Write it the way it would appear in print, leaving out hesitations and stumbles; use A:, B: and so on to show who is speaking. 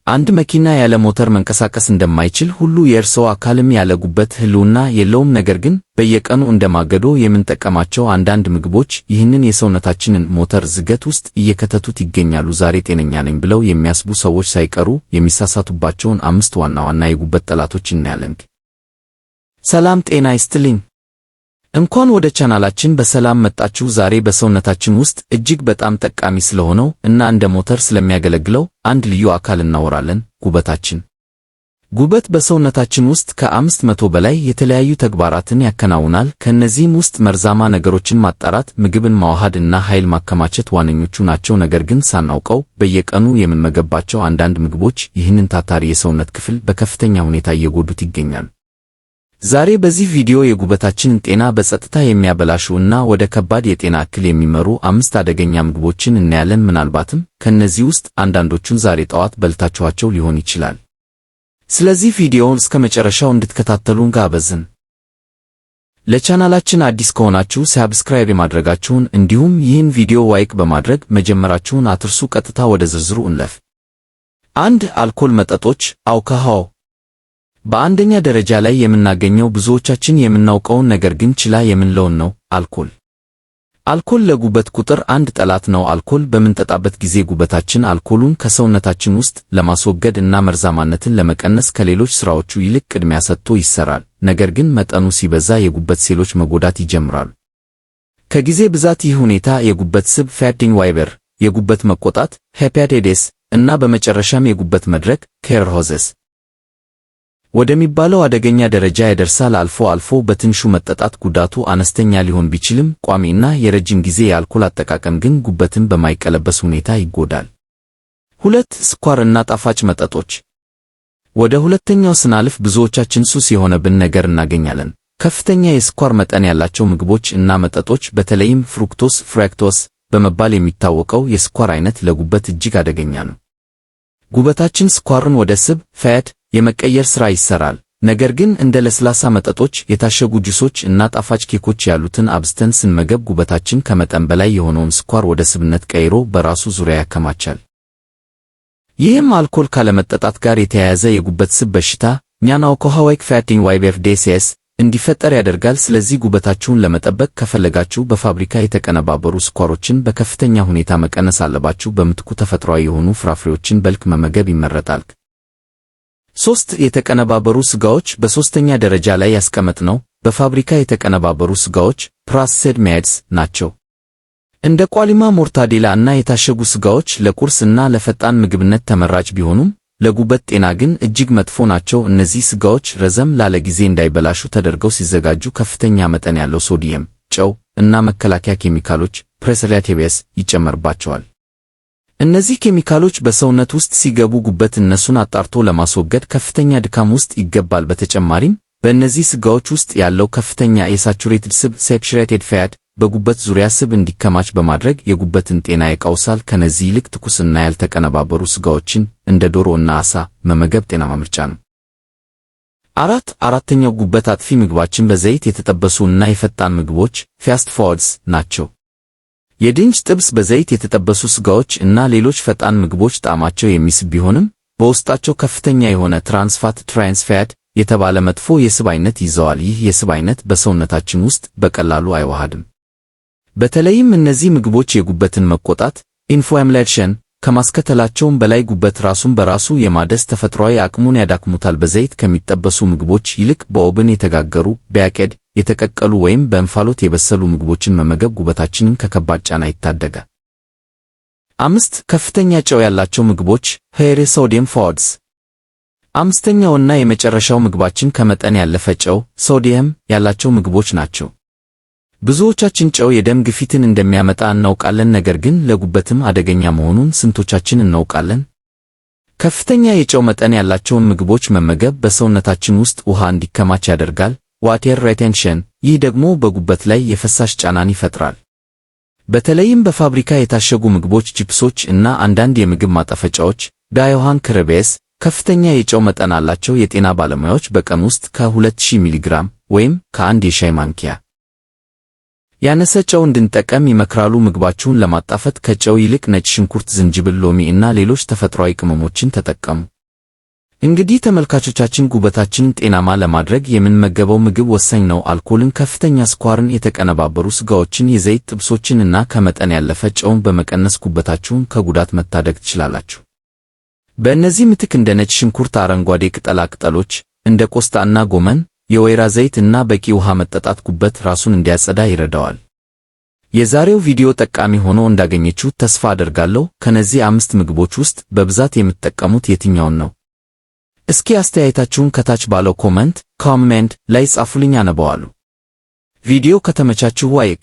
A: አንድ መኪና ያለ ሞተር መንቀሳቀስ እንደማይችል ሁሉ የእርስዎ አካልም ያለ ጉበት ህልውና የለውም። ነገር ግን በየቀኑ እንደማገዶ የምንጠቀማቸው አንዳንድ ምግቦች ይህንን የሰውነታችንን ሞተር ዝገት ውስጥ እየከተቱት ይገኛሉ። ዛሬ ጤነኛ ነኝ ብለው የሚያስቡ ሰዎች ሳይቀሩ የሚሳሳቱባቸውን 5 ዋና ዋና የጉበት ጠላቶች እናያለን። ሰላም ጤና ይስጥልኝ። እንኳን ወደ ቻናላችን በሰላም መጣችሁ። ዛሬ በሰውነታችን ውስጥ እጅግ በጣም ጠቃሚ ስለሆነው እና እንደ ሞተር ስለሚያገለግለው አንድ ልዩ አካል እናወራለን፣ ጉበታችን። ጉበት በሰውነታችን ውስጥ ከ500 በላይ የተለያዩ ተግባራትን ያከናውናል። ከእነዚህም ውስጥ መርዛማ ነገሮችን ማጣራት፣ ምግብን ማዋሃድ እና ኃይል ማከማቸት ዋነኞቹ ናቸው። ነገር ግን ሳናውቀው በየቀኑ የምንመገባቸው አንዳንድ ምግቦች ይህንን ታታሪ የሰውነት ክፍል በከፍተኛ ሁኔታ እየጎዱት ይገኛሉ። ዛሬ በዚህ ቪዲዮ የጉበታችንን ጤና በጸጥታ የሚያበላሹ እና ወደ ከባድ የጤና እክል የሚመሩ 5 አደገኛ ምግቦችን እናያለን። ምናልባትም ከነዚህ ውስጥ አንዳንዶቹን ዛሬ ጠዋት በልታችኋቸው ሊሆን ይችላል። ስለዚህ ቪዲዮውን እስከ መጨረሻው እንድትከታተሉን ጋበዝን። ለቻናላችን አዲስ ከሆናችሁ ሰብስክራይብ ማድረጋችሁን እንዲሁም ይህን ቪዲዮ ላይክ በማድረግ መጀመራችሁን አትርሱ። ቀጥታ ወደ ዝርዝሩ እንለፍ። 1. አልኮል መጠጦች አልኮሆል። በአንደኛ ደረጃ ላይ የምናገኘው ብዙዎቻችን የምናውቀውን ነገር ግን ችላ የምንለውን ነው፣ አልኮል። አልኮል ለጉበት ቁጥር 1 ጠላት ነው። አልኮል በምንጠጣበት ጊዜ ጉበታችን አልኮሉን ከሰውነታችን ውስጥ ለማስወገድ እና መርዛማነትን ለመቀነስ ከሌሎች ስራዎቹ ይልቅ ቅድሚያ ሰጥቶ ይሰራል። ነገር ግን መጠኑ ሲበዛ የጉበት ሴሎች መጎዳት ይጀምራሉ። ከጊዜ ብዛት ይህ ሁኔታ የጉበት ስብ ፋቲንግ ዋይበር፣ የጉበት መቆጣት ሄፓታይቲስ እና በመጨረሻም የጉበት መድረቅ ኬርሆዘስ ወደሚባለው አደገኛ ደረጃ ያደርሳል። አልፎ አልፎ በትንሹ መጠጣት ጉዳቱ አነስተኛ ሊሆን ቢችልም ቋሚና የረጅም ጊዜ የአልኮል አጠቃቀም ግን ጉበትን በማይቀለበስ ሁኔታ ይጎዳል። 2. ስኳር እና ጣፋጭ መጠጦች። ወደ ሁለተኛው ስናልፍ ብዙዎቻችን ሱስ የሆነብን ነገር እናገኛለን። ከፍተኛ የስኳር መጠን ያላቸው ምግቦች እና መጠጦች በተለይም ፍሩክቶስ በመባል የሚታወቀው የስኳር አይነት ለጉበት እጅግ አደገኛ ነው። ጉበታችን ስኳርን ወደ ስብ ፋት የመቀየር ሥራ ይሰራል። ነገር ግን እንደ ለስላሳ መጠጦች፣ የታሸጉ ጁሶች እና ጣፋጭ ኬኮች ያሉትን አብዝተን ስንመገብ ጉበታችን ከመጠን በላይ የሆነውን ስኳር ወደ ስብነት ቀይሮ በራሱ ዙሪያ ያከማቻል። ይህም አልኮል ካለመጠጣት ጋር የተያያዘ የጉበት ስብ በሽታ non-alcoholic fatty liver disease እንዲፈጠር ያደርጋል። ስለዚህ ጉበታችሁን ለመጠበቅ ከፈለጋችሁ በፋብሪካ የተቀነባበሩ ስኳሮችን በከፍተኛ ሁኔታ መቀነስ አለባችሁ። በምትኩ ተፈጥሯዊ የሆኑ ፍራፍሬዎችን በልክ መመገብ ይመረጣል። 3. የተቀነባበሩ ስጋዎች በሶስተኛ ደረጃ ላይ ያስቀመጥነው በፋብሪካ የተቀነባበሩ ስጋዎች ፕሮሰስድ ሚትስ ናቸው። እንደ ቋሊማ፣ ሞርታዴላ እና የታሸጉ ስጋዎች ለቁርስ እና ለፈጣን ምግብነት ተመራጭ ቢሆኑም ለጉበት ጤና ግን እጅግ መጥፎ ናቸው። እነዚህ ስጋዎች ረዘም ላለ ጊዜ እንዳይበላሹ ተደርገው ሲዘጋጁ ከፍተኛ መጠን ያለው ሶዲየም፣ ጨው እና መከላከያ ኬሚካሎች ፕሬሰርቫቲቭስ ይጨመርባቸዋል። እነዚህ ኬሚካሎች በሰውነት ውስጥ ሲገቡ ጉበት እነሱን አጣርቶ ለማስወገድ ከፍተኛ ድካም ውስጥ ይገባል። በተጨማሪም በእነዚህ ስጋዎች ውስጥ ያለው ከፍተኛ የሳቹሬትድ ስብ saturated fat በጉበት ዙሪያ ስብ እንዲከማች በማድረግ የጉበትን ጤና ያቃውሳል። ከነዚህ ይልቅ ትኩስና ያልተቀነባበሩ ስጋዎችን እንደ ዶሮ እና ዓሳ መመገብ ጤናማ ምርጫ ነው። 4. አራተኛው ጉበት አጥፊ ምግባችን በዘይት የተጠበሱ እና የፈጣን ምግቦች ፋስት ፉድስ ናቸው። የድንች ጥብስ፣ በዘይት የተጠበሱ ስጋዎች እና ሌሎች ፈጣን ምግቦች ጣዕማቸው የሚስብ ቢሆንም በውስጣቸው ከፍተኛ የሆነ ትራንስ ፋት የተባለ መጥፎ የስብ አይነት ይዘዋል። ይህ የስብ አይነት በሰውነታችን ውስጥ በቀላሉ አይዋሃድም። በተለይም እነዚህ ምግቦች የጉበትን መቆጣት ኢንፍላሜሽን ከማስከተላቸውም በላይ ጉበት ራሱን በራሱ የማደስ ተፈጥሯዊ አቅሙን ያዳክሙታል። በዘይት ከሚጠበሱ ምግቦች ይልቅ በኦብን የተጋገሩ፣ በያቀድ የተቀቀሉ ወይም በእንፋሎት የበሰሉ ምግቦችን መመገብ ጉበታችንን ከከባድ ጫና ይታደጋል። 5. ከፍተኛ ጨው ያላቸው ምግቦች ሃይ ሶዲየም ፉድስ። አምስተኛውና የመጨረሻው ምግባችን ከመጠን ያለፈ ጨው ሶዲየም ያላቸው ምግቦች ናቸው። ብዙዎቻችን ጨው የደም ግፊትን እንደሚያመጣ እናውቃለን። ነገር ግን ለጉበትም አደገኛ መሆኑን ስንቶቻችን እናውቃለን? ከፍተኛ የጨው መጠን ያላቸውን ምግቦች መመገብ በሰውነታችን ውስጥ ውሃ እንዲከማች ያደርጋል ዋተር ሪቴንሽን። ይህ ደግሞ በጉበት ላይ የፈሳሽ ጫናን ይፈጥራል። በተለይም በፋብሪካ የታሸጉ ምግቦች፣ ቺፕሶች እና አንዳንድ የምግብ ማጣፈጫዎች ዳይኦሃን ክረቤስ ከፍተኛ የጨው መጠን አላቸው። የጤና ባለሙያዎች በቀን ውስጥ ከ2000 ሚሊግራም ወይም ከአንድ የሻይ ማንኪያ ያነሰ ጨው እንድንጠቀም ይመክራሉ። ምግባችሁን ለማጣፈጥ ከጨው ይልቅ ነጭ ሽንኩርት፣ ዝንጅብል፣ ሎሚ እና ሌሎች ተፈጥሯዊ ቅመሞችን ተጠቀሙ። እንግዲህ ተመልካቾቻችን ጉበታችንን ጤናማ ለማድረግ የምንመገበው ምግብ ወሳኝ ነው። አልኮልን፣ ከፍተኛ ስኳርን፣ የተቀነባበሩ ስጋዎችን፣ የዘይት ጥብሶችን እና ከመጠን ያለፈ ጨውን በመቀነስ ጉበታችሁን ከጉዳት መታደግ ትችላላችሁ። በእነዚህ ምትክ እንደ ነጭ ሽንኩርት፣ አረንጓዴ ቅጠላ ቅጠሎች እንደ ቆስጣ እና ጎመን፣ የወይራ ዘይት እና በቂ ውሃ መጠጣት ጉበት ራሱን እንዲያጸዳ ይረዳዋል። የዛሬው ቪዲዮ ጠቃሚ ሆኖ እንዳገኘችሁት ተስፋ አደርጋለሁ። ከነዚህ 5 ምግቦች ውስጥ በብዛት የምትጠቀሙት የትኛውን ነው? እስኪ አስተያየታችሁን ከታች ባለው ኮመንት ላይ ጻፉልኝ፣ አነበዋለሁ። ቪዲዮ ከተመቻችሁ ላይክ